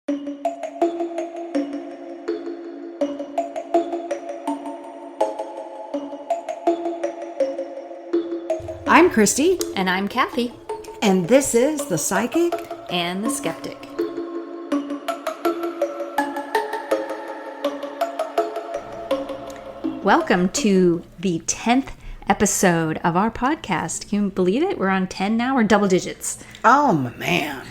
I'm Christy. And I'm Kathy. And this is The Psychic And the Skeptic. Welcome to the 10th episode of our podcast. Can you believe it? We're on 10 now. We're double digits. Oh, man.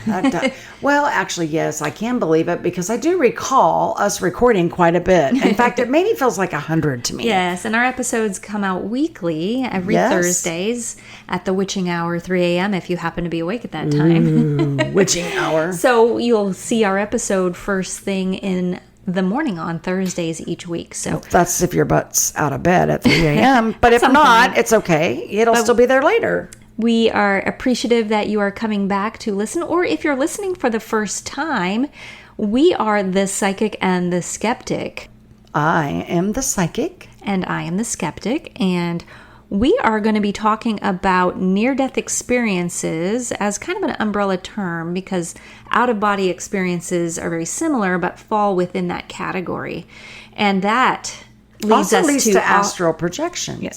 Well, actually, yes, I can believe it because I do recall us recording quite a bit. In fact, it maybe feels like 100 to me. Yes, and our episodes come out weekly every Thursdays at the witching hour, 3 a.m. if you happen to be awake at that time. Witching hour. So you'll see our episode first thing in the morning on Thursdays each week. So that's if your butt's out of bed at 3 a.m. But if not, it's okay. It'll still be there later. We are appreciative that you are coming back to listen, or if you're listening for the first time, we are the Psychic and the Skeptic. I am the Psychic. And I am the Skeptic, and we are going to be talking about near-death experiences as kind of an umbrella term because out-of-body experiences are very similar but fall within that category. And that leads to astral projection.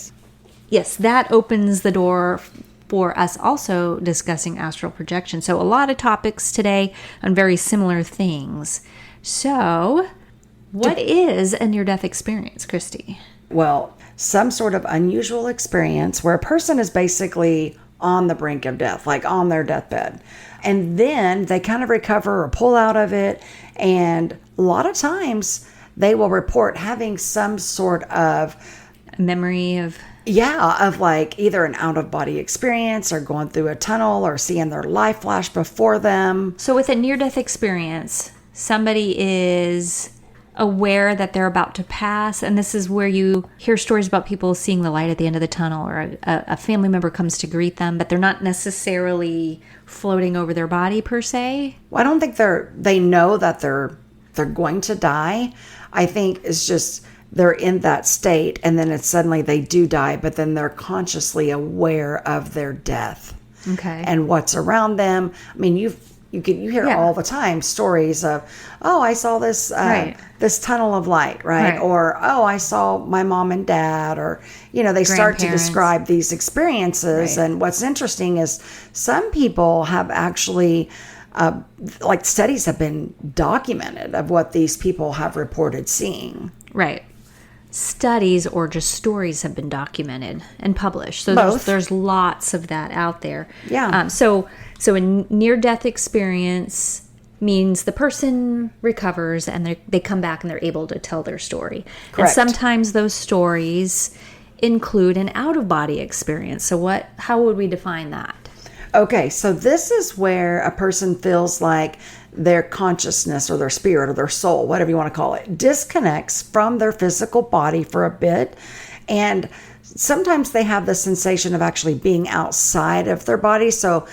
Yes, that opens the door for us also discussing astral projection. So a lot of topics today on very similar things. So what is a near-death experience, Christy? Well, some sort of unusual experience where a person is basically on the brink of death, like on their deathbed. And then they kind of recover or pull out of it. And a lot of times they will report having some sort of memory of like either an out-of-body experience or going through a tunnel or seeing their life flash before them. So with a near-death experience, somebody is aware that they're about to pass, and this is where you hear stories about people seeing the light at the end of the tunnel, or a family member comes to greet them, but they're not necessarily floating over their body per se. Well, I don't think they know that they're going to die. I think it's just they're in that state, and then it's suddenly they do die, but then they're consciously aware of their death. Okay. And what's around them. I mean, you hear all the time stories of, oh, I saw this this tunnel of light, right? Or, oh, I saw my mom and dad, or, they start to describe these experiences. Right. And what's interesting is some people have actually, studies have been documented of what these people have reported seing. Right. Studies or just stories have been documented and published. So there's lots of that out there. Yeah. So a near-death experience means the person recovers and they come back and they're able to tell their story. Correct. And sometimes those stories include an out-of-body experience. So how would we define that? Okay, so this is where a person feels like their consciousness or their spirit or their soul, whatever you want to call it, disconnects from their physical body for a bit. And sometimes they have the sensation of actually being outside of their body. So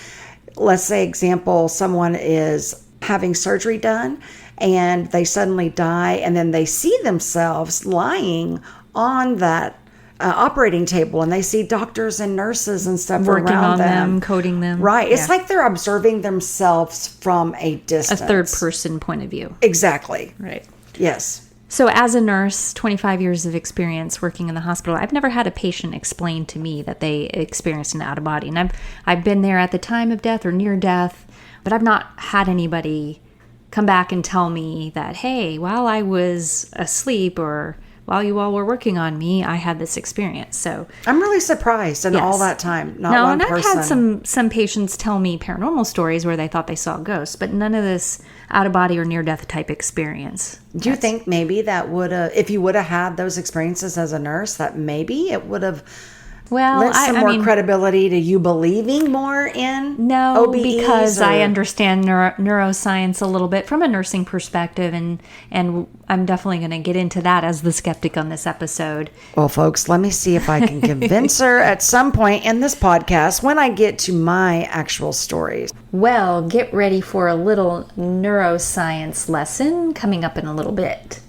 let's say, example, someone is having surgery done and they suddenly die, and then they see themselves lying on that operating table, and they see doctors and nurses and stuff working around on them, coding them. Right. It's like they're observing themselves from a distance. A third person point of view. Exactly. Right. Yes. So as a nurse, 25 years of experience working in the hospital, I've never had a patient explain to me that they experienced an out-of-body. And I've been there at the time of death or near death, but I've not had anybody come back and tell me that, hey, while I was asleep or while you all were working on me, I had this experience. So I'm really surprised in all that time. I've had some patients tell me paranormal stories where they thought they saw ghosts, but none of this out-of-body or near-death type experience. Do you think maybe that would have, if you would have had those experiences as a nurse, that maybe it would have lent some more credibility to you believing more in OBEs? Because I understand neuroscience a little bit from a nursing perspective, and I'm definitely going to get into that as the skeptic on this episode. Well, folks, let me see if I can convince her at some point in this podcast when I get to my actual stories. Well, get ready for a little neuroscience lesson coming up in a little bit.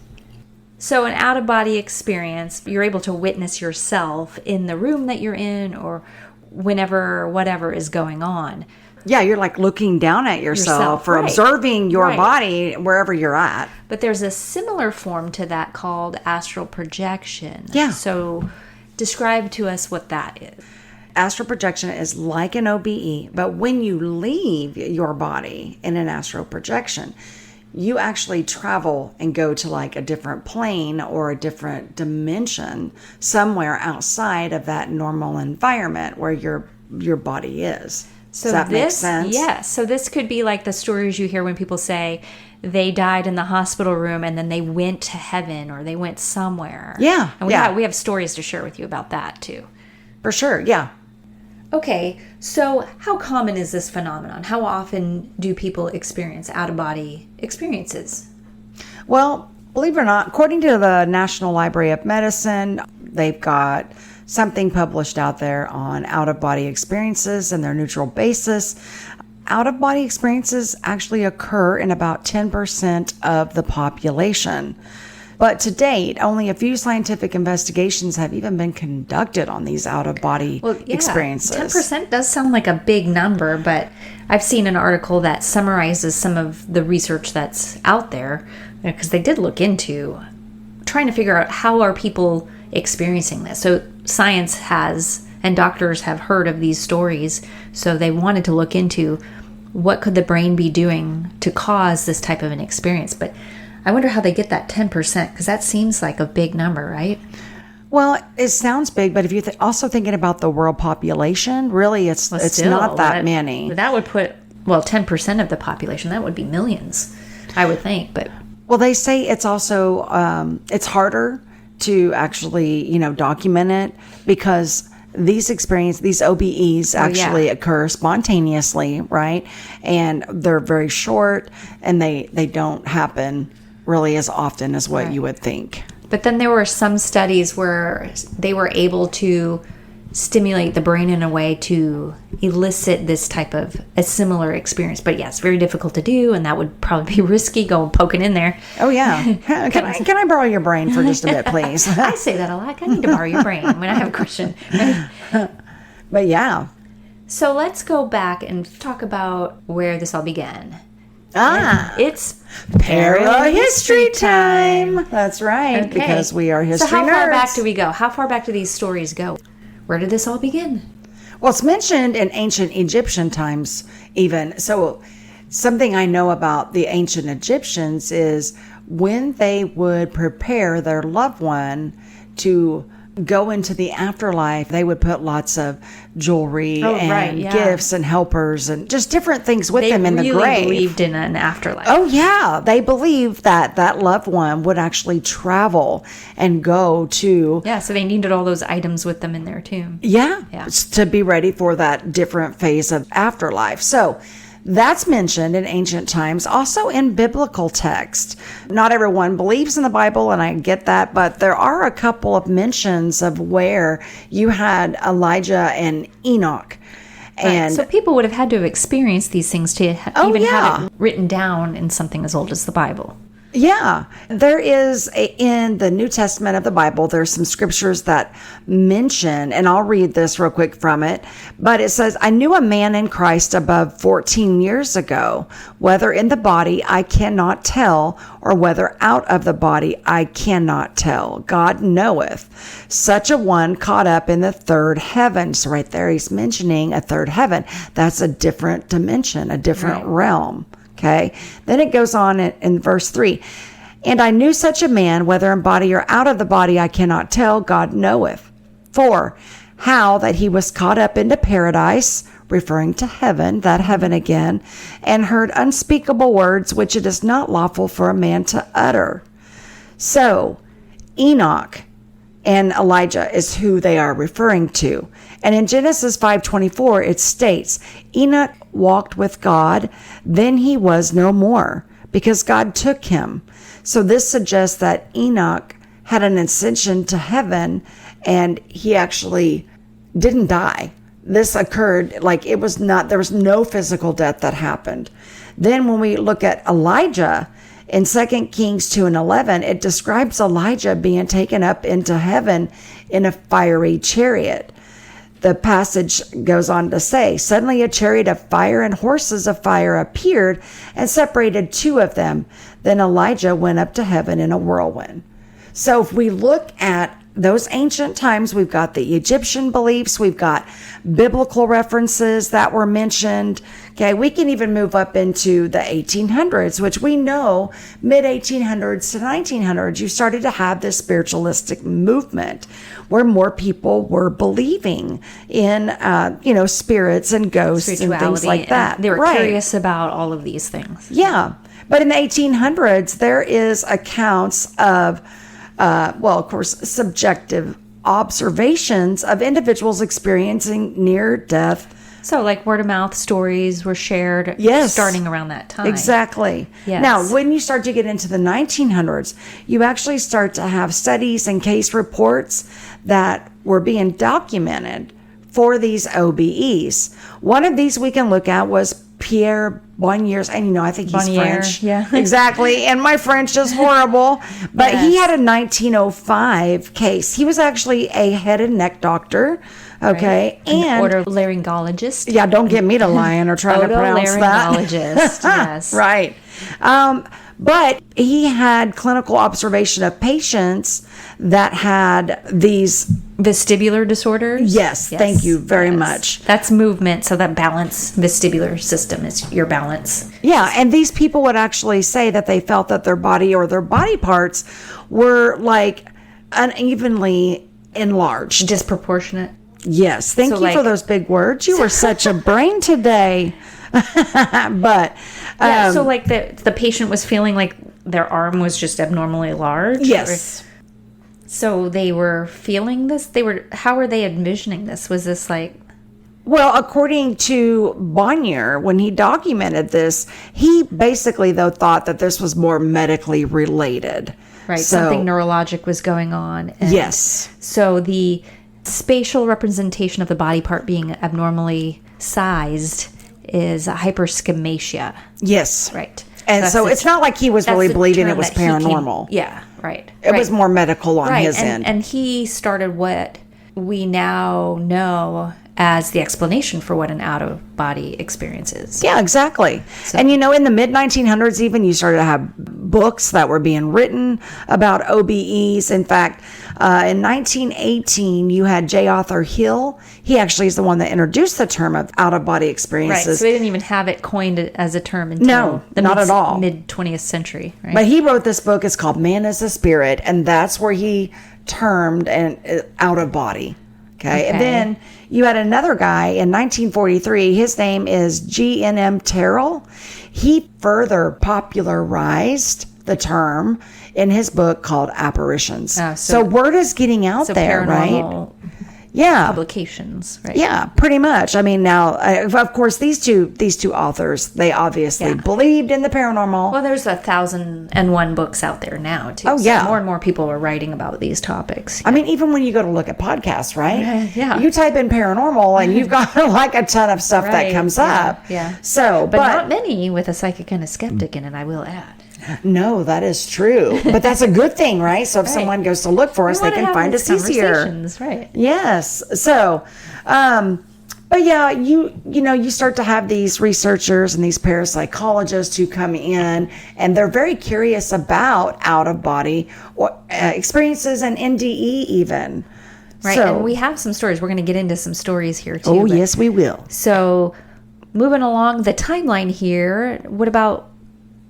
So an out-of-body experience, you're able to witness yourself in the room that you're in or whenever whatever is going on. Yeah, you're like looking down at yourself or right. observing your Right. body wherever you're at. But there's a similar form to that called astral projection. Yeah. So describe to us what that is. Astral projection is like an OBE, but when you leave your body in an astral projection, you actually travel and go to like a different plane or a different dimension somewhere outside of that normal environment where your body is. So Does that make sense? Yes. So this could be like the stories you hear when people say they died in the hospital room and then they went to heaven or they went somewhere. Yeah. And we have stories to share with you about that too. For sure. Yeah. Okay, so how common is this phenomenon? How often do people experience out-of-body experiences? Well, believe it or not, according to the National Library of Medicine, they've got something published out there on out-of-body experiences and their neutral basis. Out-of-body experiences actually occur in about 10% of the population. But to date, only a few scientific investigations have even been conducted on these out-of-body experiences. 10% does sound like a big number, but I've seen an article that summarizes some of the research that's out there, because they did look into trying to figure out how are people experiencing this. So science has, and doctors have heard of these stories, so they wanted to look into what could the brain be doing to cause this type of an experience. But I wonder how they get that 10%, because that seems like a big number, right? Well, it sounds big, but if you're also thinking about the world population, really it's not that many. That would put, 10% of the population, that would be millions, I would think. But well, they say it's also, it's harder to actually, document it because these OBEs actually occur spontaneously, right? And they're very short and they don't happen really as often as what you would think. But then there were some studies where they were able to stimulate the brain in a way to elicit this type of a similar experience. But yeah, it's very difficult to do, and that would probably be risky going poking in there. Oh yeah. Can I borrow your brain for just a bit, please? I say that a lot. I need to borrow your brain when I have a question. But yeah. So let's go back and talk about where this all began. It's Parahistory time. That's right, Okay. because we are history nerds. So how far back do we go? How far back do these stories go? Where did this all begin? Well, it's mentioned in ancient Egyptian times even. So something I know about the ancient Egyptians is when they would prepare their loved one to go into the afterlife, they would put lots of jewelry gifts and helpers and just different things with them in the grave. They believed in an afterlife. Oh, yeah. They believed that that loved one would actually travel and go to... Yeah, so they needed all those items with them in their tomb. Yeah, to be ready for that different phase of afterlife. So that's mentioned in ancient times, also in biblical text. Not everyone believes in the Bible, and I get that, but there are a couple of mentions of where you had Elijah and Enoch. And so people would have had to have experienced these things to have it written down in something as old as the Bible. Yeah, there is in the New Testament of the Bible, there's some scriptures that mention, and I'll read this real quick from it, but it says, I knew a man in Christ above 14 years ago, whether in the body I cannot tell, or whether out of the body I cannot tell. God knoweth. Such a one caught up in the third heaven. So right there, he's mentioning a third heaven. That's a different dimension, a different realm. Okay. Then it goes on in verse 3. And I knew such a man, whether in body or out of the body, I cannot tell, God knoweth. 4. How that he was caught up into paradise, referring to heaven, that heaven again, and heard unspeakable words which it is not lawful for a man to utter. So Enoch and Elijah is who they are referring to. And in Genesis 5:24, it states, Enoch walked with God, then he was no more, because God took him. So this suggests that Enoch had an ascension to heaven, and he actually didn't die. This occurred, there was no physical death that happened. Then when we look at Elijah, in 2 Kings 2:11, it describes Elijah being taken up into heaven in a fiery chariot. the passage goes on to say, suddenly a chariot of fire and horses of fire appeared and separated two of them. Then Elijah went up to heaven in a whirlwind. So if we look at those ancient times, we've got the Egyptian beliefs, we've got biblical references that were mentioned. Okay, we can even move up into the 1800s, which we know mid 1800s to 1900s, you started to have this spiritualistic movement where more people were believing in, spirits and ghosts and things like that. They were curious about all of these things. Yeah. But in the 1800s, there is accounts of of course, subjective observations of individuals experiencing near-death. So, like word-of-mouth stories were shared starting around that time. Exactly. Yes. Now, when you start to get into the 1900s, you actually start to have studies and case reports that were being documented for these OBEs. One of these we can look at was Pierre Bonier's, and I think he's French. Yeah. Exactly. And my French is horrible. But he had a 1905 case. He was actually a head and neck doctor. Okay. Right. And otolaryngologist. Yeah, don't get me to lying or try to pronounce that. Otolaryngologist, yes. Right. But he had clinical observation of patients that had these vestibular disorders. Yes, thank you very much. That's movement, so that balance vestibular system is your balance. Yeah, and these people would actually say that they felt that their body or their body parts were like unevenly enlarged. Disproportionate. Yes, thank you for those big words. You were such a brain today. But so like the patient was feeling like their arm was just abnormally large. Yes. So they were feeling this. How were they envisioning this? Was this like? Well, according to Bonnier, when he documented this, he basically though thought that this was more medically related. Right. So, something neurologic was going on. And yes. So the spatial representation of the body part being abnormally sized is hyperschemasia. Yes. Right. And so it's not like he was really believing it was paranormal. Right. It was more medical on his end. And he started what we now know as the explanation for what an out-of-body experience is. Yeah, exactly. So, and in the mid-1900s even, you started to have books that were being written about OBEs. In fact, in 1918, you had J. Arthur Hill. He actually is the one that introduced the term of out-of-body experiences. Right, so they didn't even have it coined as a term until not at all. Mid-20th century. Right? But he wrote this book. It's called Man is a Spirit, and that's where he termed an out-of-body. Okay, and then you had another guy in 1943. His name is G.N.M. Terrell. He further popularized the term in his book called Apparitions. So word is getting out there, right? Yeah, publications, right? Yeah, pretty much. I mean, now, of course, these two authors, they obviously believed in the paranormal. Well, there's 1,001 books out there now, too. Oh, yeah. So more and more people are writing about these topics. I mean, even when you go to look at podcasts, right? Yeah. You type in paranormal and you've got like a ton of stuff that comes up. Yeah. So, but not many with a psychicandskeptic in it, I will add. No, that is true. But that's a good thing, right? So if someone goes to look for us, they can find us easier. Right. Yes. So, but yeah, you start to have these researchers and these parapsychologists who come in and they're very curious about out-of-body experiences and NDE even. Right. So, and we have some stories. We're going to get into some stories here too. Oh, yes, we will. So moving along the timeline here, what about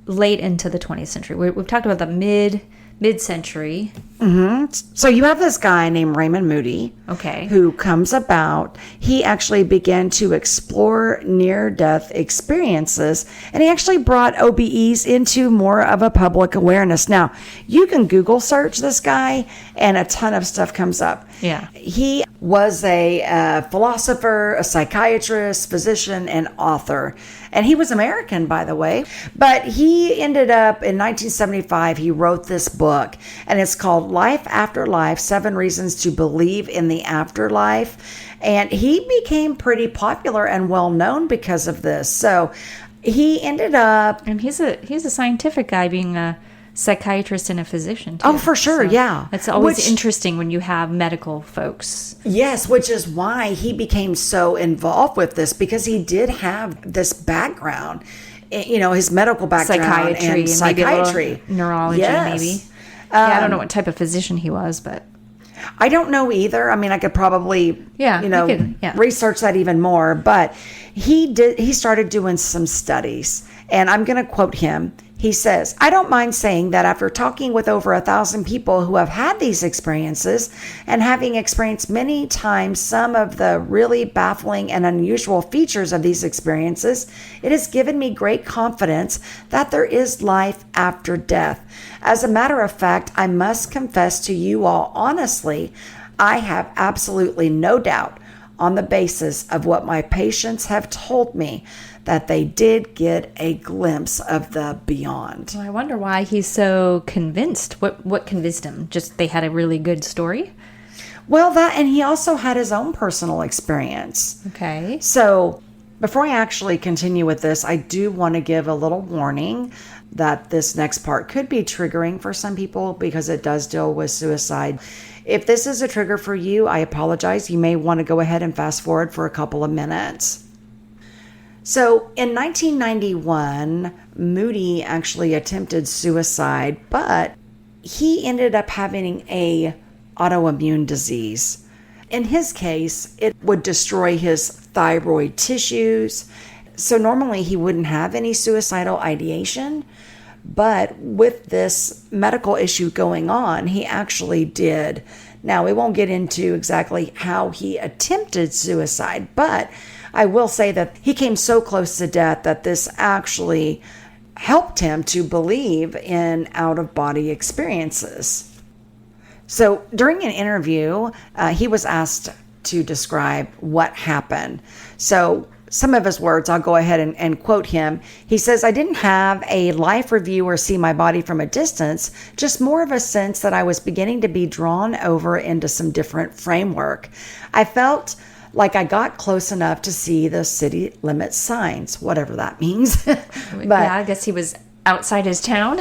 late into the 20th century? We've talked about the mid-century. Mm-hmm. So you have this guy named Raymond Moody. Okay. Who comes about. He actually began to explore near-death experiences, and he actually brought OBEs into more of a public awareness. Now, you can Google search this guy, and a ton of stuff comes up. Yeah. He was a philosopher, a psychiatrist, physician, and author. And he was American, by the way. But he ended up, in 1975, he wrote this book, and it's called Life Afterlife, 7 Reasons to Believe in the Afterlife. And he became pretty popular and well-known because of this. So he ended up... And he's a scientific guy, being a psychiatrist and a physician, too. Oh, for sure, yeah. It's always interesting when you have medical folks. Yes, which is why he became so involved with this, because he did have this background, his medical background and psychiatry. Maybe neurology, maybe. I don't know what type of physician he was, but... I don't know either. I mean, I could probably, research that even more. But he started doing some studies, and I'm going to quote him. He says, "I don't mind saying that after talking with over 1,000 people who have had these experiences and having experienced many times some of the really baffling and unusual features of these experiences, it has given me great confidence that there is life after death. As a matter of fact, I must confess to you all honestly, I have absolutely no doubt on the basis of what my patients have told me that they did get a glimpse of the beyond." Well, I wonder why he's so convinced. What convinced him? Just they had a really good story? Well, that, and he also had his own personal experience. Okay. So before I actually continue with this, I do want to give a little warning that this next part could be triggering for some people because it does deal with suicide. If this is a trigger for you, I apologize. You may want to go ahead and fast forward for a couple of minutes. So in 1991, Moody actually attempted suicide, but he ended up having a autoimmune disease. In his case, it would destroy his thyroid tissues. So normally he wouldn't have any suicidal ideation, but with this medical issue going on, he actually did. Now, we won't get into exactly how he attempted suicide, but I will say that he came so close to death that this actually helped him to believe in out-of-body experiences. So during an interview, he was asked to describe what happened. So some of his words, I'll go ahead and quote him. He says, "I didn't have a life review or see my body from a distance, just more of a sense that I was beginning to be drawn over into some different framework. I felt like I got close enough to see the city limit signs," whatever that means. But yeah, I guess he was outside his town.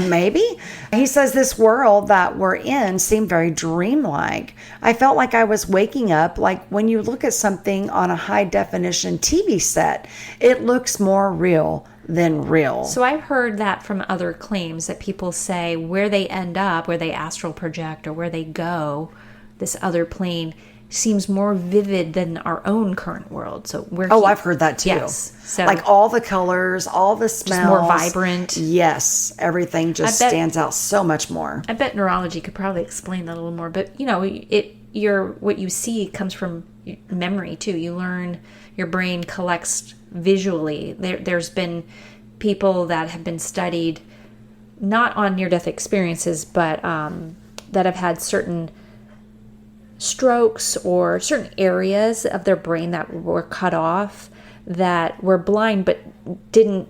Maybe. He says this world that we're in seemed very dreamlike. I felt like I was waking up like when you look at something on a high definition TV set. It looks more real than real. So I've heard that from other claims that people say where they end up, where they astral project or where they go, this other plane seems more vivid than our own current world. So I've heard that too. Yes. So like all the colors, all the smells, just more vibrant. Yes, everything just stands out so much more. I bet neurology could probably explain that a little more. But what you see comes from memory too. You learn, your brain collects visually. There's been people that have been studied not on near-death experiences, but that have had certain strokes or certain areas of their brain that were cut off, that were blind but didn't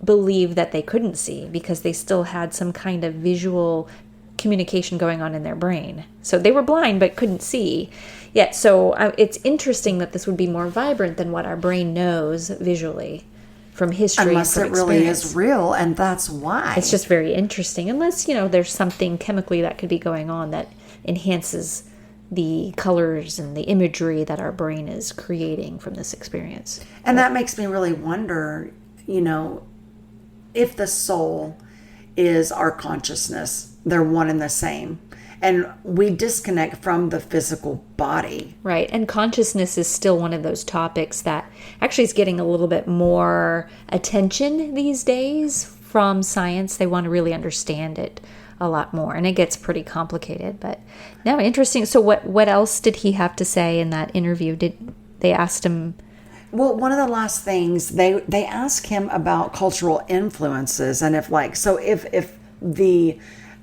believe that they couldn't see because they still had some kind of visual communication going on in their brain. So they were blind but couldn't see. Yeah, so it's interesting that this would be more vibrant than what our brain knows visually from history. Unless and it really is real, and that's why. It's just very interesting. Unless, there's something chemically that could be going on that enhances the colors and the imagery that our brain is creating from this experience. And that makes me really wonder, if the soul is our consciousness, they're one and the same. And we disconnect from the physical body. Right. And consciousness is still one of those topics that actually is getting a little bit more attention these days from science. They want to really understand it a lot more, and it gets pretty complicated. But no, interesting. So what else did he have to say in that interview? Did they asked him? Well, one of the last things they asked him about cultural influences, and if the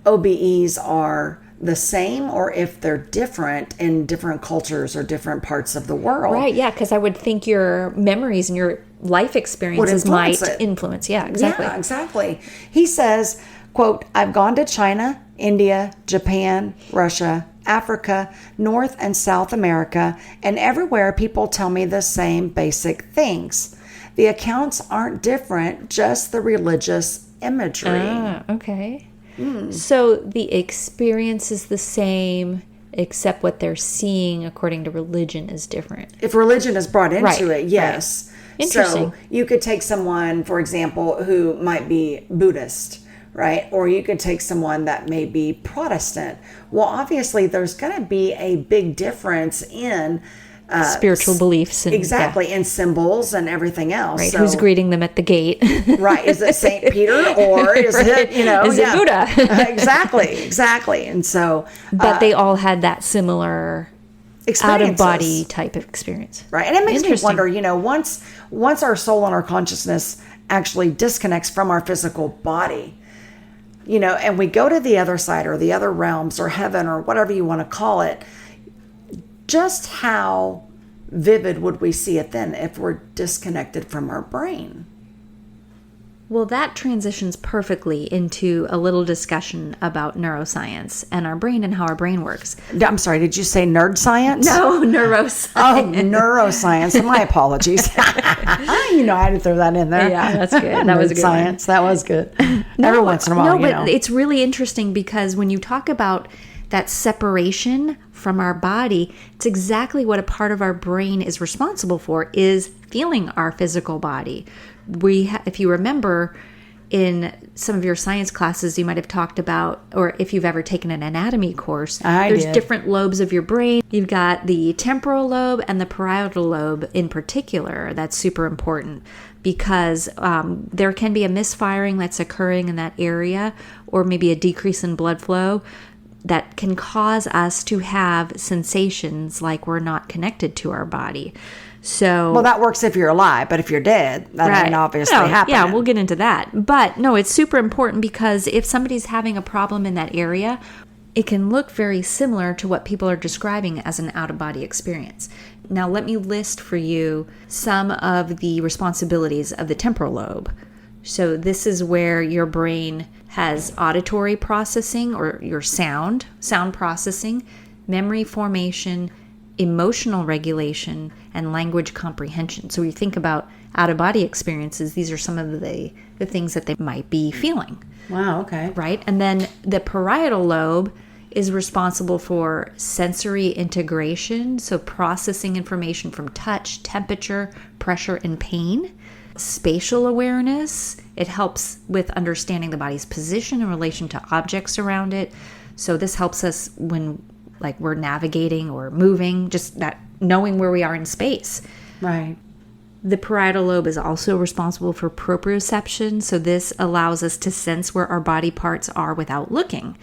OBEs are the same or if they're different in different cultures or different parts of the world. Right, yeah, because I would think your memories and your life experiences might influence. Yeah, exactly. Yeah, exactly. He says, quote, "I've gone to China, India, Japan, Russia, Africa, North and South America, and everywhere people tell me the same basic things. The accounts aren't different, just the religious imagery." Ah, okay. So the experience is the same, except what they're seeing according to religion is different. If religion is brought into it, yes. Right. Interesting. So you could take someone, for example, who might be Buddhist, right? Or you could take someone that may be Protestant. Well, obviously, there's going to be a big difference in spiritual beliefs. And, exactly, and symbols and everything else. Right. So, who's greeting them at the gate? right. Is it St. Peter or is it, is it Buddha? exactly. And so... But they all had that similar... out-of-body type of experience. Right. And it makes me wonder, once our soul and our consciousness actually disconnects from our physical body, and we go to the other side or the other realms or heaven or whatever you want to call it, just how vivid would we see it then if we're disconnected from our brain? Well, that transitions perfectly into a little discussion about neuroscience and our brain and how our brain works. I'm sorry, did you say nerd science? No, neuroscience. Oh, neuroscience. My apologies. I had to throw that in there. Yeah, that's good. That was a good science. That was good. Every once in a while, but it's really interesting because when you talk about that separation from our body, it's exactly what a part of our brain is responsible for, is feeling our physical body. If you remember, in some of your science classes, you might have talked about, or if you've ever taken an anatomy course, there's different lobes of your brain. You've got the temporal lobe and the parietal lobe in particular. That's super important because there can be a misfiring that's occurring in that area, or maybe a decrease in blood flow that can cause us to have sensations like we're not connected to our body. So, well, that works if you're alive, but if you're dead, that ain't obviously happening. Yeah, we'll get into that. But no, it's super important because if somebody's having a problem in that area, it can look very similar to what people are describing as an out-of-body experience. Now, let me list for you some of the responsibilities of the temporal lobe. So this is where your brain has auditory processing, or your sound processing, memory formation, emotional regulation, and language comprehension. So when you think about out-of-body experiences, these are some of the things that they might be feeling. Wow, okay. Right? And then the parietal lobe is responsible for sensory integration, so processing information from touch, temperature, pressure, and pain. Spatial awareness, it helps with understanding the body's position in relation to objects around it. So this helps us when we're navigating or moving, just that knowing where we are in space. Right. The parietal lobe is also responsible for proprioception. So this allows us to sense where our body parts are without looking,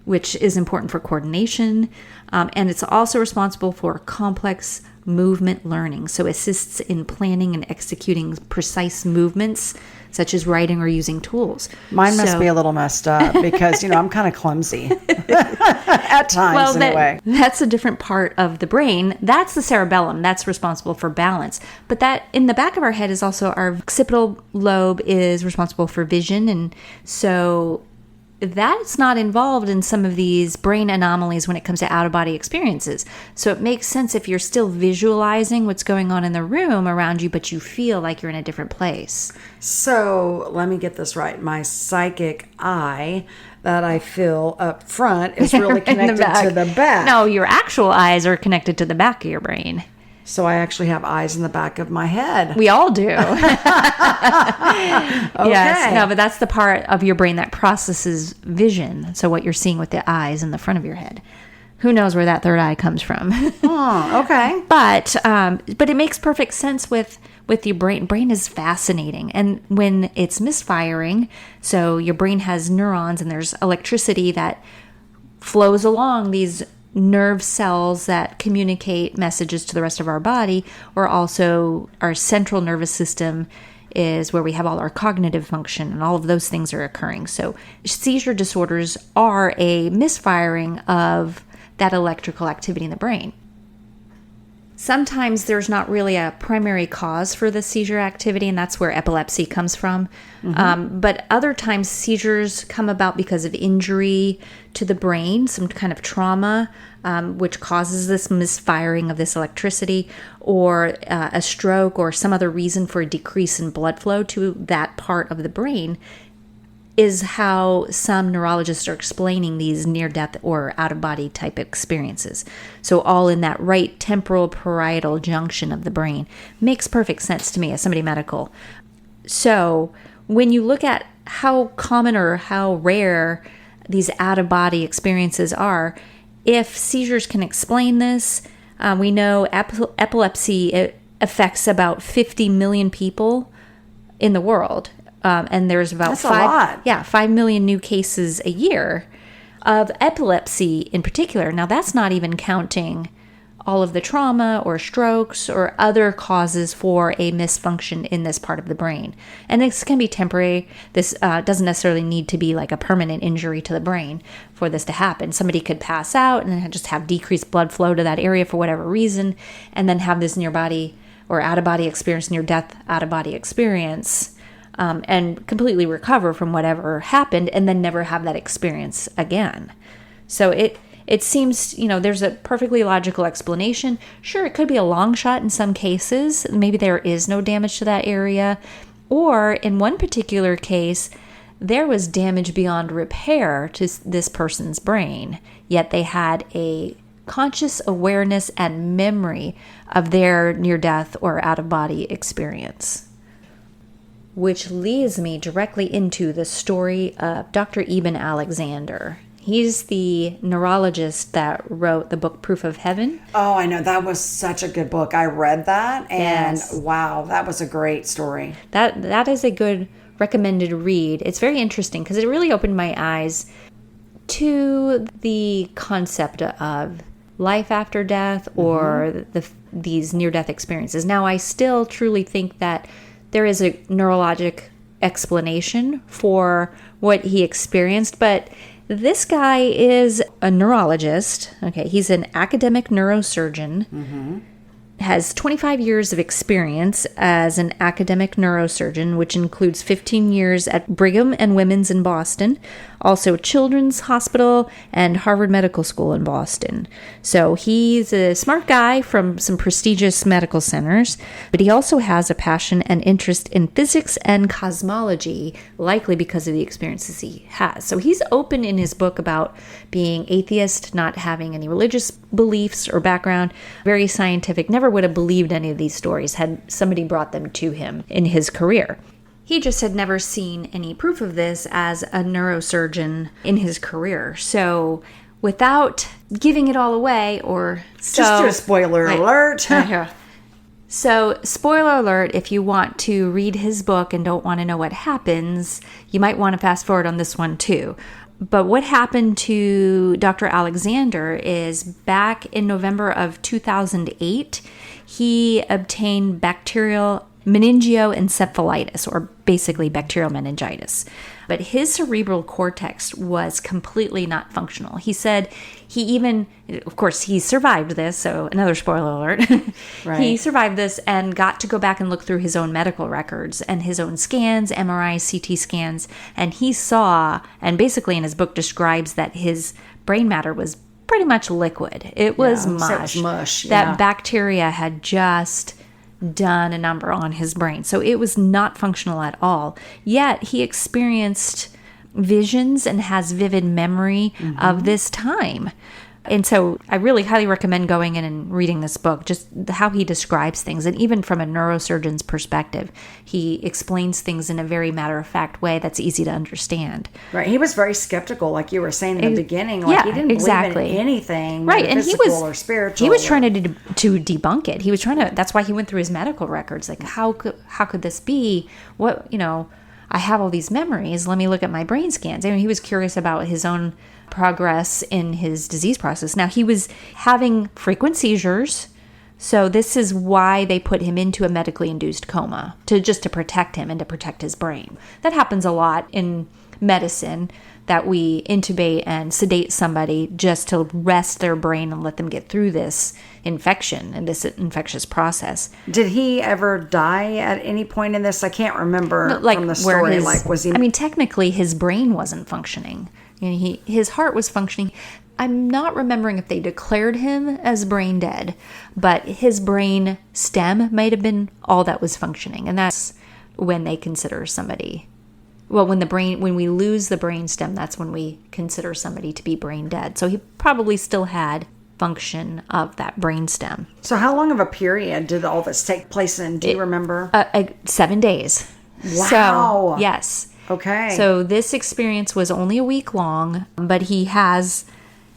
which is important for coordination. And it's also responsible for complex movement learning. So assists in planning and executing precise movements, such as writing or using tools. Mine must be a little messed up because, I'm kind of clumsy at times anyway. That's a different part of the brain. That's the cerebellum. That's responsible for balance. But that in the back of our head is also our occipital lobe is responsible for vision. And so that's not involved in some of these brain anomalies when it comes to out-of-body experiences. So it makes sense if you're still visualizing what's going on in the room around you, but you feel like you're in a different place. So let me get this right. My psychic eye that I feel up front is really connected to the back. No, your actual eyes are connected to the back of your brain. So I actually have eyes in the back of my head. We all do. Okay. Yes. No, but that's the part of your brain that processes vision. So what you're seeing with the eyes in the front of your head. Who knows where that third eye comes from? Oh, okay. But it makes perfect sense with your brain. Brain is fascinating. And when it's misfiring, so your brain has neurons and there's electricity that flows along these nerve cells that communicate messages to the rest of our body, or also our central nervous system is where we have all our cognitive function, and all of those things are occurring. So seizure disorders are a misfiring of that electrical activity in the brain. Sometimes there's not really a primary cause for the seizure activity, and that's where epilepsy comes from. Mm-hmm. But other times seizures come about because of injury to the brain, some kind of trauma, which causes this misfiring of this electricity, or a stroke, or some other reason for a decrease in blood flow to that part of the brain. is how some neurologists are explaining these near-death or out-of-body type experiences. So all in that right temporal parietal junction of the brain. Makes perfect sense to me as somebody medical. So when you look at how common or how rare these out-of-body experiences are, if seizures can explain this, we know epilepsy affects about 50 million people in the world. And there's about 5 million new cases a year of epilepsy in particular. Now, that's not even counting all of the trauma or strokes or other causes for a misfunction in this part of the brain. And this can be temporary. This doesn't necessarily need to be like a permanent injury to the brain for this to happen. Somebody could pass out and then just have decreased blood flow to that area for whatever reason, and then have this near-body or out-of-body experience, near-death out-of-body experience, and completely recover from whatever happened and then never have that experience again. So it seems, there's a perfectly logical explanation. Sure, it could be a long shot in some cases. Maybe there is no damage to that area. Or in one particular case, there was damage beyond repair to this person's brain, yet they had a conscious awareness and memory of their near-death or out-of-body experience. Which leads me directly into the story of Dr. Eben Alexander. He's the neurologist that wrote the book Proof of Heaven. Oh, I know. That was such a good book. I read that, and Yes. wow, that was a great story. That is a good recommended read. It's very interesting because it really opened my eyes to the concept of life after death or these near-death experiences. Now, I still truly think that there is a neurologic explanation for what he experienced, but this guy is a neurologist. Okay, he's an academic neurosurgeon, has 25 years of experience as an academic neurosurgeon, which includes 15 years at Brigham and Women's in Boston, also Children's Hospital and Harvard Medical School in Boston. So he's a smart guy from some prestigious medical centers, but he also has a passion and interest in physics and cosmology, likely because of the experiences he has. So he's open in his book about being atheist, not having any religious beliefs or background, very scientific, never would have believed any of these stories had somebody brought them to him in his career. He just had never seen any proof of this as a neurosurgeon in his career. So without giving it all away, Just do a spoiler alert. So, spoiler alert, if you want to read his book and don't want to know what happens, you might want to fast forward on this one too. But what happened to Dr. Alexander is back in November of 2008, he obtained bacterial meningoencephalitis, or basically bacterial meningitis. But his cerebral cortex was completely not functional. He said of course, he survived this, so another spoiler alert. Right. He survived this and got to go back and look through his own medical records and his own scans, MRI, CT scans, and he saw, and basically in his book describes that his brain matter was pretty much liquid. It was mush. That bacteria had just done a number on his brain. So it was not functional at all. Yet he experienced visions and has vivid memory of this time. And so I really highly recommend going in and reading this book, just how he describes things. And even from a neurosurgeon's perspective, he explains things in a very matter-of-fact way that's easy to understand. Right. He was very skeptical, like you were saying in the beginning. Like he didn't believe in anything, right? And he was or spiritual. He was trying to debunk it. He was trying to. That's why he went through his medical records. Like, how could this be? What, I have all these memories. Let me look at my brain scans. I mean, he was curious about his own progress in his disease process. Now, he was having frequent seizures, so this is why they put him into a medically induced coma, to protect him and to protect his brain. That happens a lot in medicine, that we intubate and sedate somebody just to rest their brain and let them get through this infection and this infectious process. Did he ever die at any point in this? I can't remember from the story. Was he? I mean, technically, his brain wasn't functioning. His heart was functioning. I'm not remembering if they declared him as brain dead, but his brain stem might have been all that was functioning, and that's when they consider somebody Well, when we lose the brainstem, that's when we consider somebody to be brain dead. So he probably still had function of that brainstem. So how long of a period did all this take place in? Do you remember? 7 days. Wow. So, yes. Okay. So this experience was only a week long, but he has,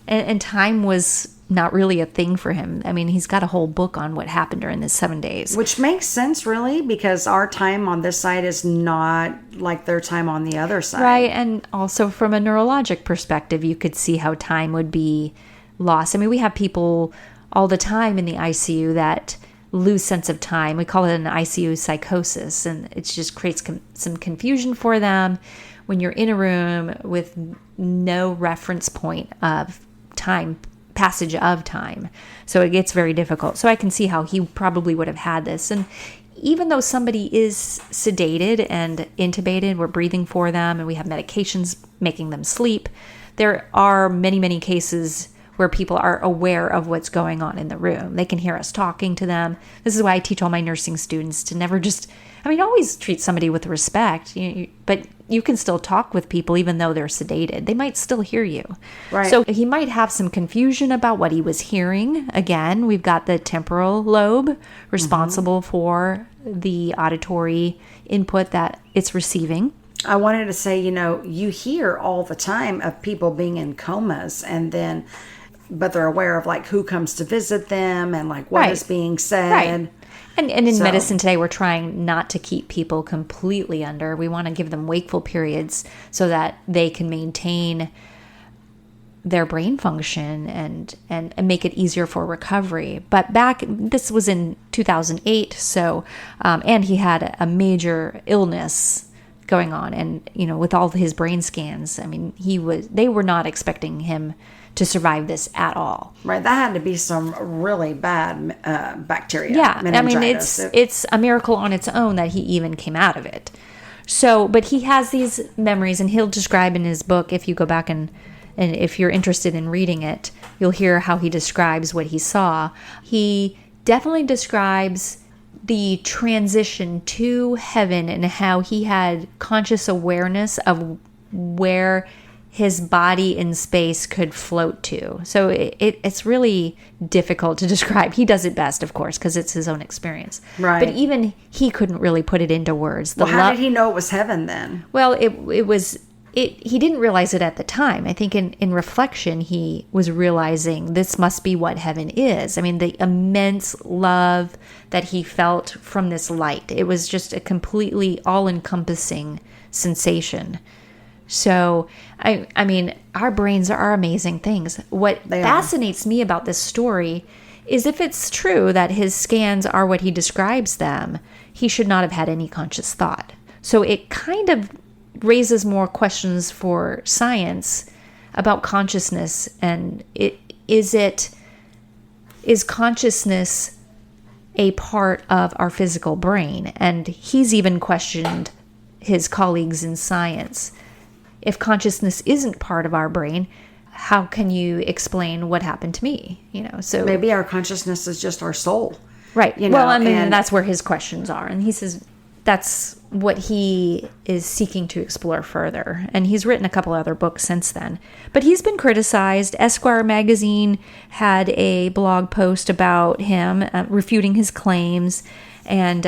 and time was not really a thing for him. I mean, he's got a whole book on what happened during this 7 days. Which makes sense, really, because our time on this side is not like their time on the other side. Right, and also from a neurologic perspective, you could see how time would be lost. I mean, we have people all the time in the ICU that lose sense of time. We call it an ICU psychosis, and it just creates some confusion for them when you're in a room with no reference point of time, passage of time. So it gets very difficult. So I can see how he probably would have had this. And even though somebody is sedated and intubated, we're breathing for them and we have medications making them sleep, there are many, many cases where people are aware of what's going on in the room. They can hear us talking to them. This is why I teach all my nursing students to never just, always treat somebody with respect, but you can still talk with people even though they're sedated. They might still hear you. Right. So he might have some confusion about what he was hearing. Again, we've got the temporal lobe responsible for the auditory input that it's receiving. I wanted to say, you hear all the time of people being in comas but they're aware of like who comes to visit them and like what is being said. Right. And in medicine today, we're trying not to keep people completely under. We want to give them wakeful periods so that they can maintain their brain function and make it easier for recovery. But this was in 2008, so and he had a major illness going on, and with all his brain scans, they were not expecting him to survive this at all. Right, that had to be some really bad bacteria. Yeah, meningitis. it's a miracle on its own that he even came out of it. So, but he has these memories, and he'll describe in his book, if you go back and if you're interested in reading it, you'll hear how he describes what he saw. He definitely describes the transition to heaven and how he had conscious awareness of where his body in space could float to. So it's really difficult to describe. He does it best, of course, because it's his own experience. Right. But even he couldn't really put it into words. How did he know it was heaven then? Well, he didn't realize it at the time. I think in reflection, he was realizing this must be what heaven is. The immense love that he felt from this light. It was just a completely all-encompassing sensation. So, our brains are amazing things. What fascinates me about this story is if it's true that his scans are what he describes them, he should not have had any conscious thought. So it kind of raises more questions for science about consciousness, and is consciousness a part of our physical brain? And he's even questioned his colleagues in science. If consciousness isn't part of our brain, how can you explain what happened to me? So maybe our consciousness is just our soul. Right. And that's where his questions are. And he says that's what he is seeking to explore further. And he's written a couple other books since then. But he's been criticized. Esquire magazine had a blog post about him, refuting his claims. And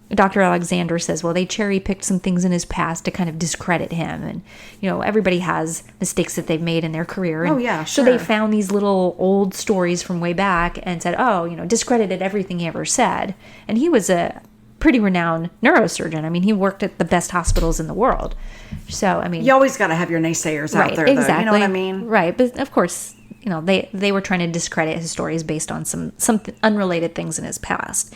Dr. Alexander says, well, they cherry-picked some things in his past to kind of discredit him. And, everybody has mistakes that they've made in their career. And sure. So they found these little old stories from way back and said, discredited everything he ever said. And he was a pretty renowned neurosurgeon. He worked at the best hospitals in the world. So, you always got to have your naysayers out there, exactly. though. You know what I mean? Right. But, of course, they were trying to discredit his stories based on some unrelated things in his past.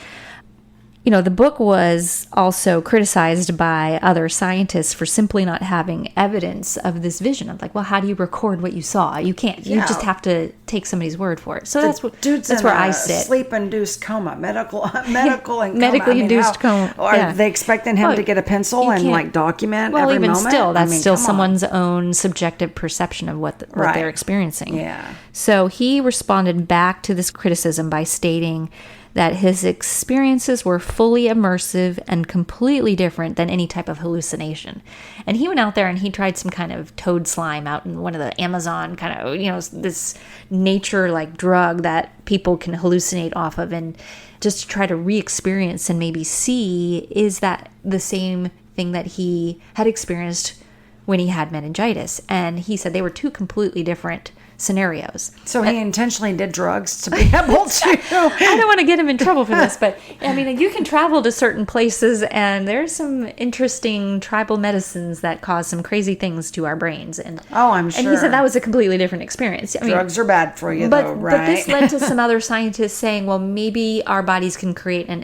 The book was also criticized by other scientists for simply not having evidence of this vision. I'm like, well, how do you record what you saw? You can't. You just have to take somebody's word for it. So that's where I sit. Sleep-induced coma, medically induced coma. Are they expecting him to get a pencil and document every moment? Well, even still, that's still someone's own subjective perception of what they're experiencing. Yeah. So he responded back to this criticism by stating that his experiences were fully immersive and completely different than any type of hallucination. And he went out there and he tried some kind of toad slime out in one of the Amazon kind of, this nature like drug that people can hallucinate off of, and just to try to re-experience and maybe see, is that the same thing that he had experienced when he had meningitis. And he said they were two completely different scenarios. So he intentionally did drugs to be able to. I don't want to get him in trouble for this, but I mean, you can travel to certain places and there's some interesting tribal medicines that cause some crazy things to our brains. And I'm sure. And he said that was a completely different experience. I mean, drugs are bad for you, though, right? But this led to some other scientists saying, well, maybe our bodies can create an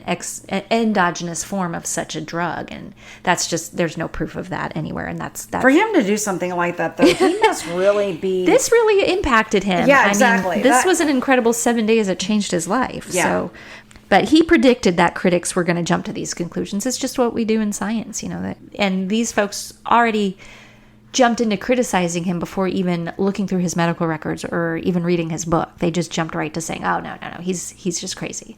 endogenous form of such a drug. And that's just, there's no proof of that anywhere. And that's for him to do something like that, though, he must really be. This really impacted him. Yeah, exactly. I mean, this was an incredible 7 days that changed his life. Yeah. So, but he predicted that critics were going to jump to these conclusions. It's just what we do in science, and these folks already jumped into criticizing him before even looking through his medical records or even reading his book. They just jumped right to saying, oh, no, he's just crazy.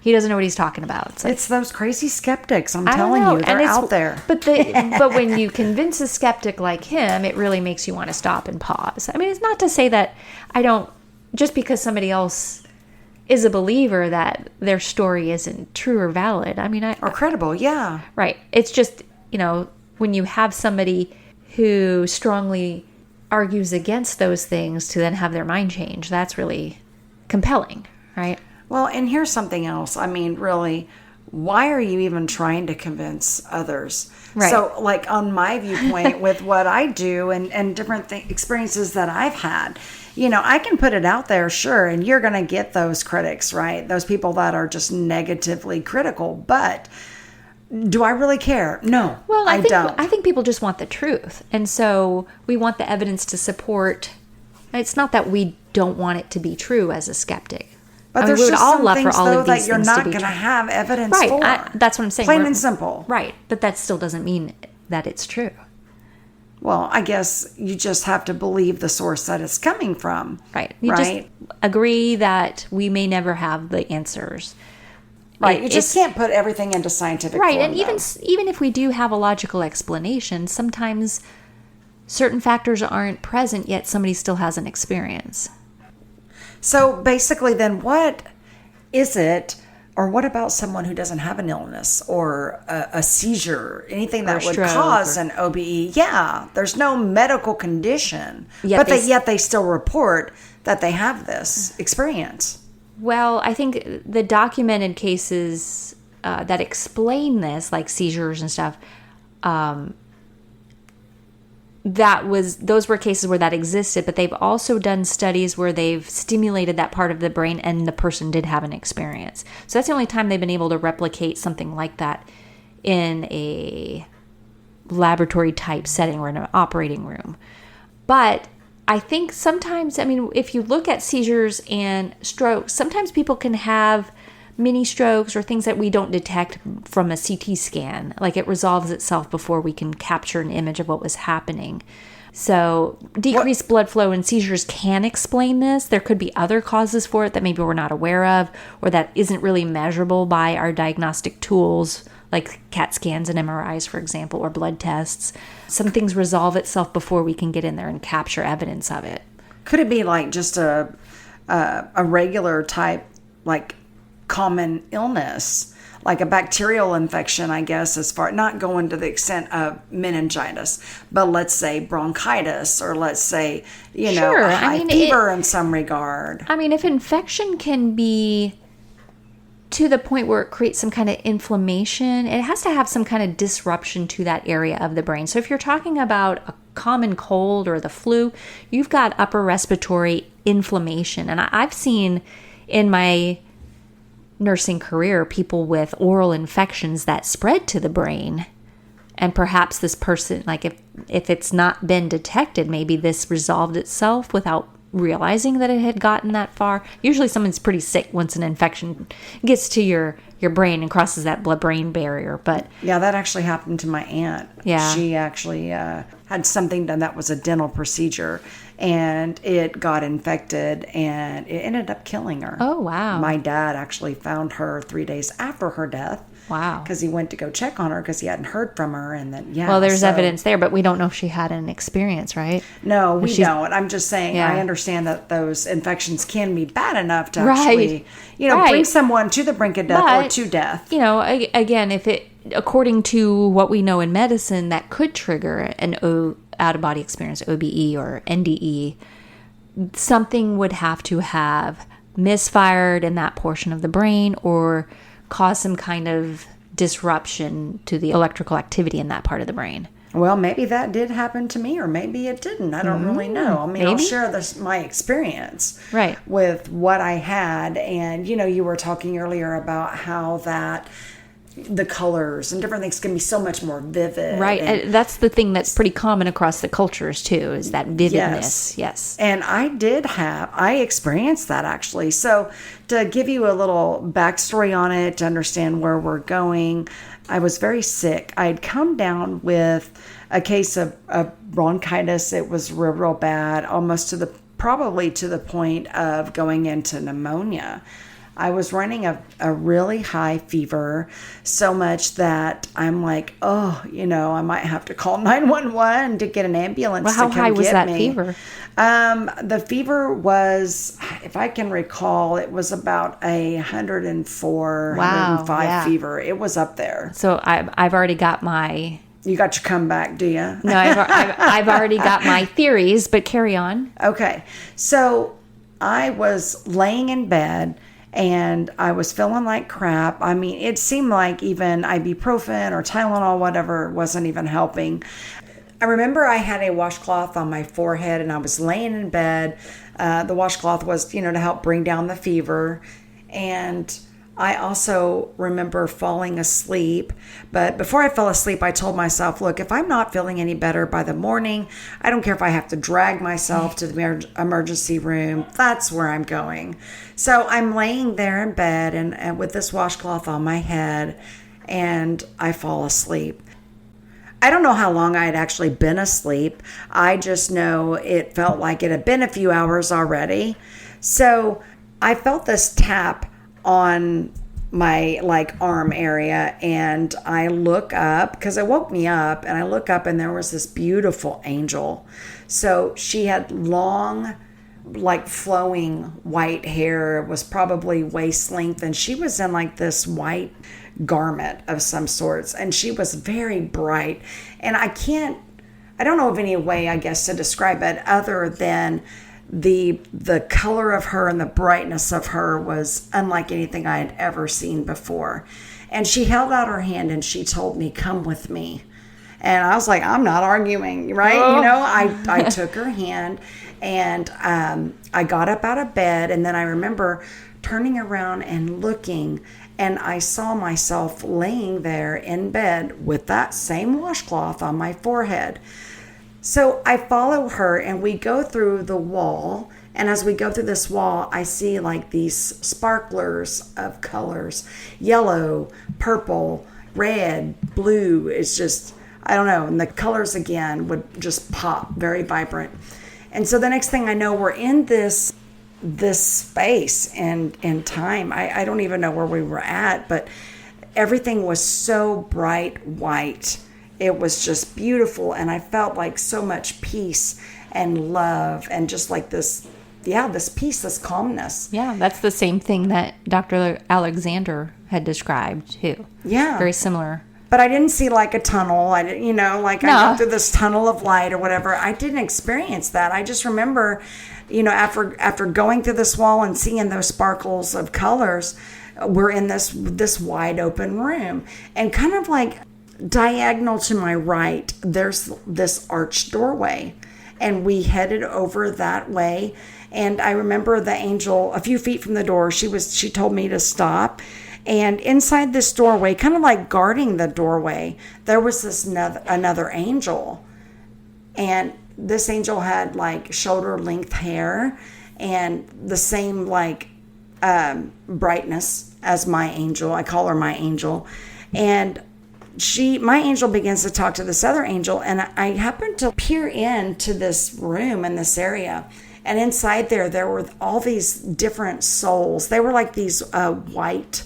He doesn't know what he's talking about. It's those crazy skeptics. I'm telling you, they're out there. But when you convince a skeptic like him, it really makes you want to stop and pause. I mean, it's not to say that just because somebody else is a believer that their story isn't true or valid. I mean, or credible, yeah. Right. It's just, when you have somebody who strongly argues against those things to then have their mind change, that's really compelling, right? Well, and here's something else. I mean, really, why are you even trying to convince others? Right. So, like, on my viewpoint with what I do and different experiences that I've had, I can put it out there, sure, and you're going to get those critics, right? Those people that are just negatively critical. But do I really care? No, well, I don't. I think people just want the truth. And so we want the evidence to support. It's not that we don't want it to be true as a skeptic. But there's just some things, though, that you're not going to have evidence for. That's what I'm saying. Plain and simple. Right. But that still doesn't mean that it's true. Well, I guess you just have to believe the source that it's coming from. Right. You just agree that we may never have the answers. Right. You just can't put everything into scientific form, and even if we do have a logical explanation, sometimes certain factors aren't present, yet somebody still has an experience. So basically then what is it, or what about someone who doesn't have an illness or a seizure, anything that would cause an OBE? Yeah, there's no medical condition, yet they still report that they have this experience. Well, I think the documented cases that explain this, like seizures and stuff, those were cases where that existed, but they've also done studies where they've stimulated that part of the brain and the person did have an experience. So that's the only time they've been able to replicate something like that in a laboratory type setting or in an operating room. But I think sometimes, if you look at seizures and strokes, sometimes people can have mini strokes or things that we don't detect from a CT scan. Like it resolves itself before we can capture an image of what was happening. So decreased blood flow and seizures can explain this. There could be other causes for it that maybe we're not aware of or that isn't really measurable by our diagnostic tools, like CAT scans and MRIs, for example, or blood tests. Some things resolve itself before we can get in there and capture evidence of it. Could it be like just a regular type, like common illness, like a bacterial infection, I guess, as far, not going to the extent of meningitis, but let's say bronchitis, or let's say, a high fever in some regard. If infection can be to the point where it creates some kind of inflammation, it has to have some kind of disruption to that area of the brain. So if you're talking about a common cold or the flu, you've got upper respiratory inflammation. And I've seen in my nursing career people with oral infections that spread to the brain, and perhaps this person, like if it's not been detected, maybe this resolved itself without realizing that it had gotten that far. Usually someone's pretty sick once an infection gets to your brain and crosses that blood-brain barrier. But yeah, that actually happened to my aunt. Yeah. She actually had something done that was a dental procedure, and it got infected, and it ended up killing her. Oh, wow. My dad actually found her 3 days after her death. Wow. Because he went to go check on her because he hadn't heard from her. And then, Well, there's evidence there, but we don't know if she had an experience, right? No, we don't. I'm just saying, I understand that those infections can be bad enough to actually, bring someone to the brink of death or to death. Again, if it, according to what we know in medicine, that could trigger an out-of-body experience, OBE or NDE, something would have to have misfired in that portion of the brain or cause some kind of disruption to the electrical activity in that part of the brain. Well, maybe that did happen to me, or maybe it didn't. I don't really know. I mean, I'll share my experience with what I had. And, you were talking earlier about how that the colors and different things can be so much more vivid. Right. And that's the thing that's pretty common across the cultures, too, is that vividness. Yes. And I experienced that, actually. So to give you a little backstory on it, to understand where we're going, I was very sick. I'd come down with a case of bronchitis. It was real bad, almost probably to the point of going into pneumonia. I was running a really high fever, so much that I'm like, I might have to call 911 to get an ambulance to come get me. How high was that fever? The fever was, if I can recall, it was about 104, 105 fever. It was up there. So I've already got my... You got your comeback, do you? No, I've already got my theories, but carry on. Okay. So I was laying in bed, and I was feeling like crap. I mean, it seemed like even ibuprofen or Tylenol, whatever, wasn't even helping. I remember I had a washcloth on my forehead, and I was laying in bed. The washcloth was, to help bring down the fever. And I also remember falling asleep. But before I fell asleep, I told myself, look, if I'm not feeling any better by the morning, I don't care if I have to drag myself to the emergency room. That's where I'm going. So I'm laying there in bed and with this washcloth on my head, and I fall asleep. I don't know how long I had actually been asleep. I just know it felt like it had been a few hours already. So I felt this tap on my arm area, and I look up because it woke me up, and I look up, and there was this beautiful angel. So she had long, flowing white hair. It was probably waist length, and she was in this white garment of some sorts, and she was very bright. And I don't know of any way, I guess, to describe it other than the color of her and the brightness of her was unlike anything I had ever seen before. And she held out her hand, and she told me, come with me. And I was like, I'm not arguing, right? Oh. I took her hand, and I got up out of bed, and then I remember turning around and looking, and I saw myself laying there in bed with that same washcloth on my forehead. So I follow her, and we go through the wall. And as we go through this wall, I see these sparklers of colors: yellow, purple, red, blue. It's just, I don't know. And the colors again would just pop, very vibrant. And so the next thing I know, we're in this space and time. I don't even know where we were at, but everything was so bright white. It was just beautiful, and I felt so much peace and love, and just this peace, this calmness. Yeah, that's the same thing that Dr. Alexander had described too. Yeah. Very similar. But I didn't see a tunnel. I didn't, I went through this tunnel of light or whatever. I didn't experience that. I just remember, after going through this wall and seeing those sparkles of colors, we're in this wide open room, and kind of diagonal to my right, there's this arched doorway, and we headed over that way. And I remember the angel a few feet from the door. She told me to stop, and inside this doorway, kind of guarding the doorway, there was this another angel, and this angel had like shoulder length hair and the same like brightness as my angel. I call her my angel. And my angel begins to talk to this other angel, and I happened to peer into this room in this area. And inside there were all these different souls. They were like these white,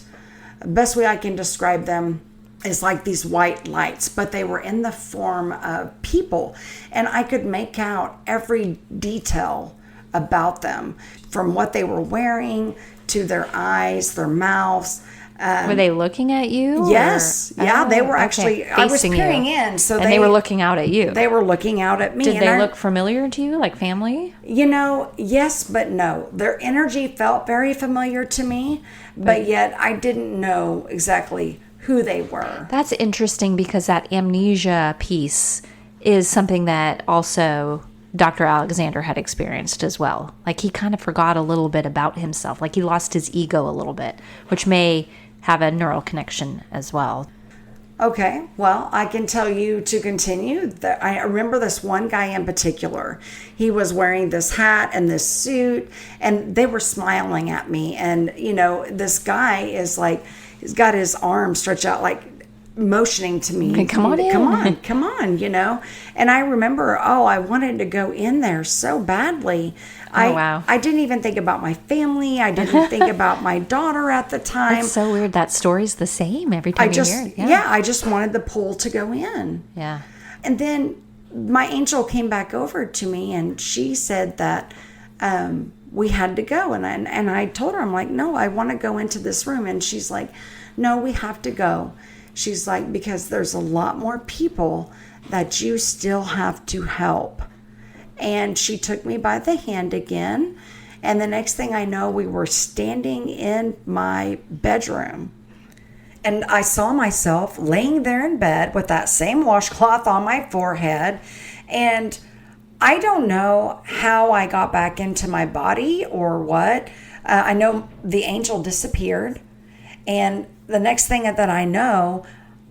best way I can describe them is like these white lights, but they were in the form of people. And I could make out every detail about them, from what they were wearing to their eyes, their mouths. Were they looking at you? Yes. They were actually, okay. I was peering in. So they were looking out at you. They were looking out at me. Did they look familiar to you, like family? Yes, but no. Their energy felt very familiar to me, but yet I didn't know exactly who they were. That's interesting, because that amnesia piece is something that also Dr. Alexander had experienced as well. Like, he kind of forgot a little bit about himself. Like, he lost his ego a little bit, which may have a neural connection as well. Okay, well, I can tell you to continue. I remember this one guy in particular. He was wearing this hat and this suit, and they were smiling at me. And, this guy is like, he's got his arms stretched out, like motioning to me. Okay, come on in. Come on, And I remember, I wanted to go in there so badly. Wow. I didn't even think about my family. I didn't think about my daughter at the time. It's so weird. That story's the same every time you hear it. Yeah. I just wanted the pull to go in. Yeah. And then my angel came back over to me, and she said that we had to go. And I told her, I'm like, no, I want to go into this room. And she's like, no, we have to go. She's like, because there's a lot more people that you still have to help. And she took me by the hand again. And the next thing I know, we were standing in my bedroom. And I saw myself laying there in bed with that same washcloth on my forehead. And I don't know how I got back into my body or what. I know the angel disappeared. And the next thing that I know,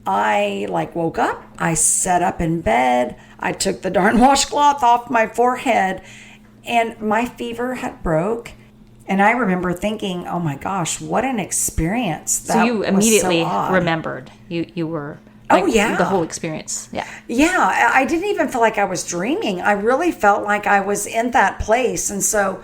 I woke up, I sat up in bed, I took the darn washcloth off my forehead, and my fever had broke. And I remember thinking, oh my gosh, what an experience. So you immediately remembered you were the whole experience. Yeah, I didn't even feel like I was dreaming. I really felt like I was in that place. And so,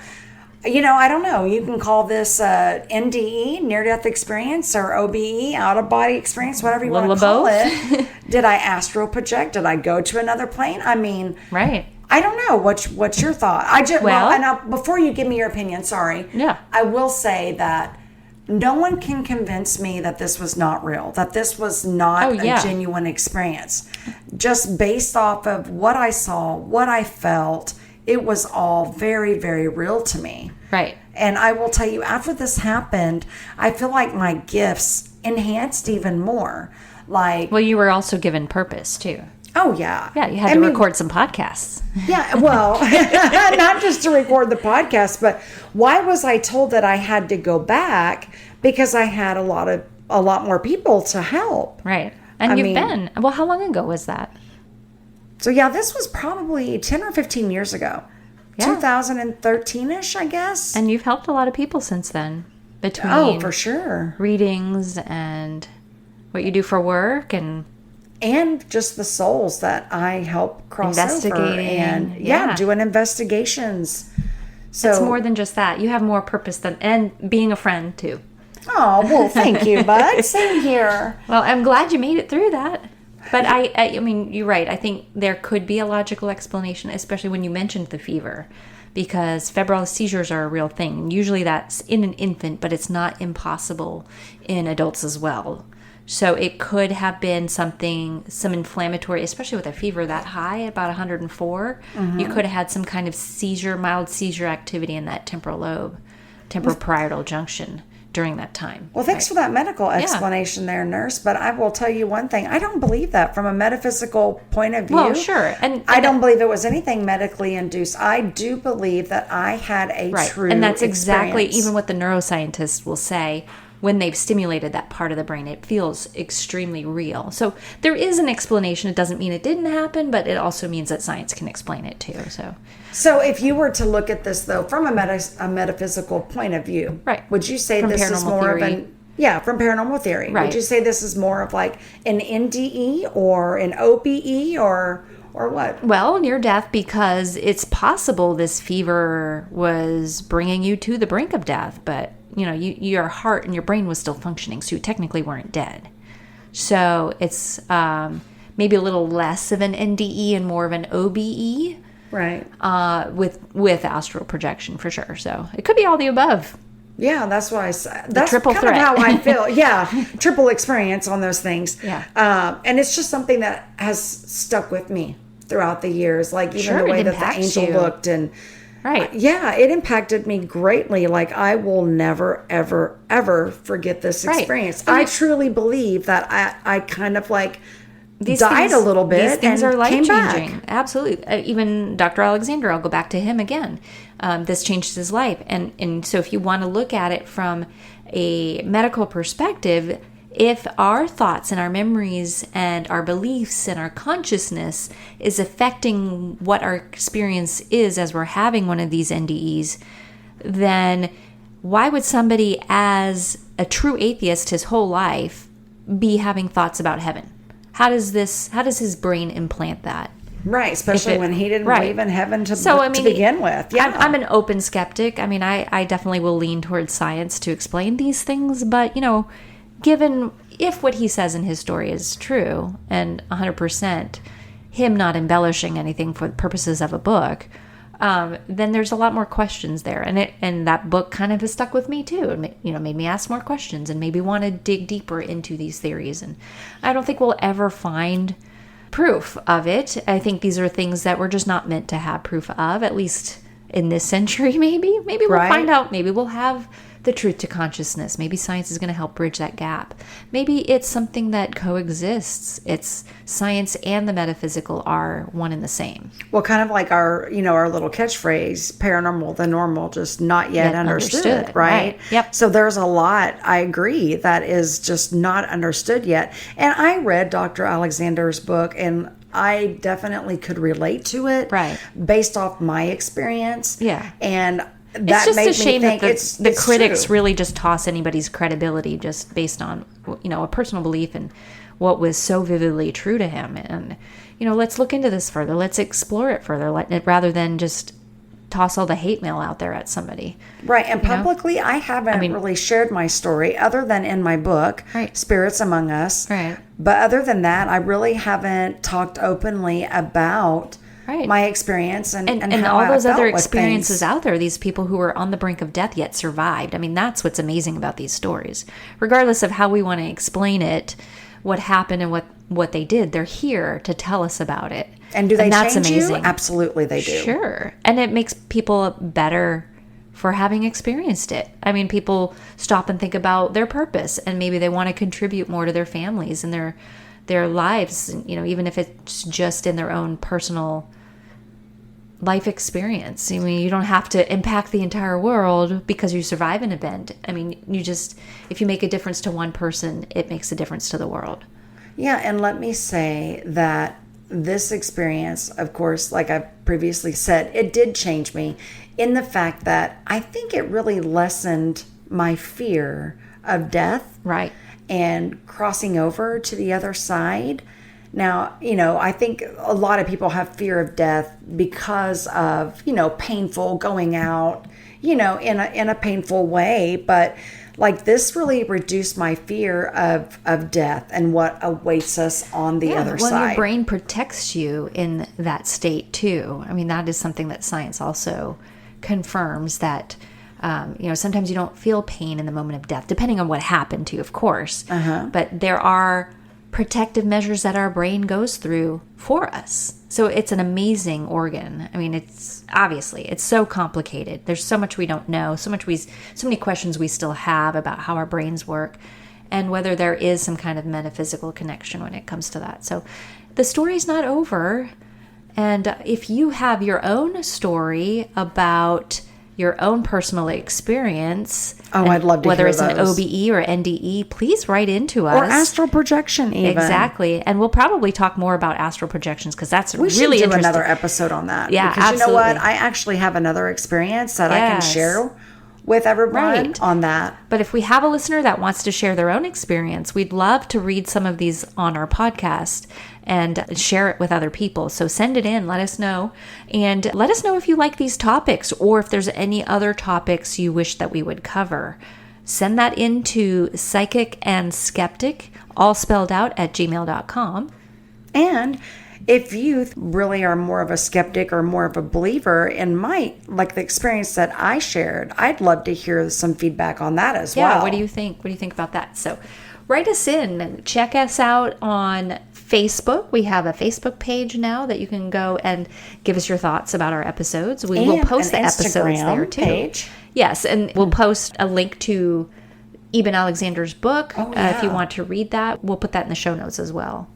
I don't know. You can call this NDE, near-death experience, or OBE, out-of-body experience, whatever you want to call it. Did I astral project? Did I go to another plane? I mean, right. I don't know. What's your thought? Before you give me your opinion, sorry. Yeah. I will say that no one can convince me that this was not real, that this was not a genuine experience. Just based off of what I saw, what I felt, it was all very, very real to me. Right. And I will tell you, after this happened, I feel like my gifts enhanced even more. Well, you were also given purpose, too. Oh, yeah. Yeah, you had to record some podcasts. Yeah, well, not just to record the podcast, but why was I told that I had to go back? Because I had a lot more people to help. Right. And well, how long ago was that? So, yeah, this was probably 10 or 15 years ago. Yeah. 2013-ish, I guess. And you've helped a lot of people since then. Between for sure. Readings and what you do for work and just the souls that I help cross investigating over and doing investigations. So it's more than just that. You have more purpose and being a friend too. Oh, well, thank you, bud. Same here. Well, I'm glad you made it through that. But I mean, you're right. I think there could be a logical explanation, especially when you mentioned the fever, because febrile seizures are a real thing. And usually that's in an infant, but it's not impossible in adults as well. So it could have been some inflammatory, especially with a fever that high, about 104. Mm-hmm. You could have had some kind of mild seizure activity in that temporal lobe, temporoparietal junction during that time. Well, thanks for that medical explanation there, nurse. But I will tell you one thing. I don't believe that from a metaphysical point of view. Well, sure. And I don't believe it was anything medically induced. I do believe that I had a true And that's experience. Exactly, even what the neuroscientists will say, when they've stimulated that part of the brain, it feels extremely real. So there is an explanation. It doesn't mean it didn't happen, but it also means that science can explain it too. So if you were to look at this, though, from a metaphysical point of view, right, would you say this is more theory. of an... Yeah, from paranormal theory. Right. Would you say this is more of like an NDE or an OBE or what? Well, near death, because it's possible this fever was bringing you to the brink of death, but your heart and your brain was still functioning, so you technically weren't dead. So it's maybe a little less of an NDE and more of an OBE, right? With astral projection for sure. So it could be all the above. Yeah, that's what I said. That's triple kind threat. of how I feel. Yeah, triple experience on those things. Yeah. And it's just something that has stuck with me throughout the years. Like even Sure, the way it that the impacts angel you. looked and... Right. Yeah, it impacted me greatly. Like I will never, ever, ever forget this Right. experience. And I truly believe that I kind of like... These died things, a little bit these things and are came life-changing. back. Absolutely. Even Dr. Alexander, I'll go back to him again. This changed his life. And so if you want to look at it from a medical perspective, if our thoughts and our memories and our beliefs and our consciousness is affecting what our experience is as we're having one of these NDEs, then why would somebody as a true atheist his whole life be having thoughts about heaven? How does his brain implant that? Right, especially when he didn't believe in heaven to begin with. Yeah, I'm an open skeptic. I mean, I definitely will lean towards science to explain these things, but, given if what he says in his story is true and 100% him not embellishing anything for the purposes of a book, then there's a lot more questions there. And that book kind of has stuck with me too. It made me ask more questions and maybe want to dig deeper into these theories. And I don't think we'll ever find proof of it. I think these are things that we're just not meant to have proof of, at least in this century. Maybe we'll find out. Maybe we'll have the truth to consciousness. Maybe science is going to help bridge that gap. Maybe it's something that coexists. It's science and the metaphysical are one and the same. Well, kind of like our little catchphrase, paranormal, the normal, just not yet understood, right? Yep. So there's a lot, I agree, that is just not understood yet. And I read Dr. Alexander's book, and I definitely could relate to it, right, based off my experience. Yeah. And that it's just made a shame me think that the it's critics true. really just toss anybody's credibility just based on a personal belief and what was so vividly true to him. And let's look into this further. Let's explore it further, rather than just toss all the hate mail out there at somebody. Right. And publicly, I haven't really shared my story other than in my book, right, Spirits Among Us. Right. But other than that, I really haven't talked openly about my experience and how all those I felt other with experiences things. out there, these people who were on the brink of death yet survived. I mean, that's what's amazing about these stories. Regardless of how we want to explain it, what happened and what they did, they're here to tell us about it. And do they that's change amazing. you? Absolutely they do. Sure. And it makes people better for having experienced it. I mean, people stop and think about their purpose, and maybe they want to contribute more to their families and their lives, even if it's just in their own personal life experience. I mean, you don't have to impact the entire world because you survive an event. I mean, if you make a difference to one person, it makes a difference to the world. Yeah, and let me say that this experience, of course, like I've previously said, it did change me in the fact that I think it really lessened my fear of death. Right. And crossing over to the other side. Now, I think a lot of people have fear of death because of, painful going out, in a painful way. But like this really reduced my fear of death and what awaits us on the other side. Your brain protects you in that state too. I mean, that is something that science also confirms, that sometimes you don't feel pain in the moment of death, depending on what happened to you, of course. But there are protective measures that our brain goes through for us. So it's an amazing organ. I mean, it's so complicated. There's so much we don't know, so many questions we still have about how our brains work and whether there is some kind of metaphysical connection when it comes to that. So the story's not over. And if you have your own story about your own personal experience. Oh, I'd love to whether hear it's an those. OBE or NDE, please write into us. Or astral projection, even. Exactly. And we'll probably talk more about astral projections because that's We should really do interesting. another episode on that. Yeah, because absolutely. you know what? I actually have another experience that I can Yes. share with everyone Right. on that. But if we have a listener that wants to share their own experience, we'd love to read some of these on our podcast and share it with other people. So send it in, let us know. And let us know if you like these topics or if there's any other topics you wish that we would cover. Send that into psychicandskeptic, all spelled out, at gmail.com. And if you really are more of a skeptic or more of a believer and like the experience that I shared, I'd love to hear some feedback on that as well. Yeah, what do you think? What do you think about that? So write us in. Check us out on Facebook. We have a Facebook page now that you can go and give us your thoughts about our episodes. We will And post the an episodes Instagram there too. page. Yes, and we'll post a link to Eben Alexander's book. Oh, If you yeah. want to read that, we'll put that in the show notes as well.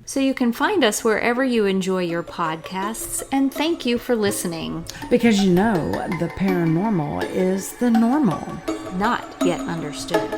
So you can find us wherever you enjoy your podcasts, and thank you for listening. Because the paranormal is the normal. Not yet understood.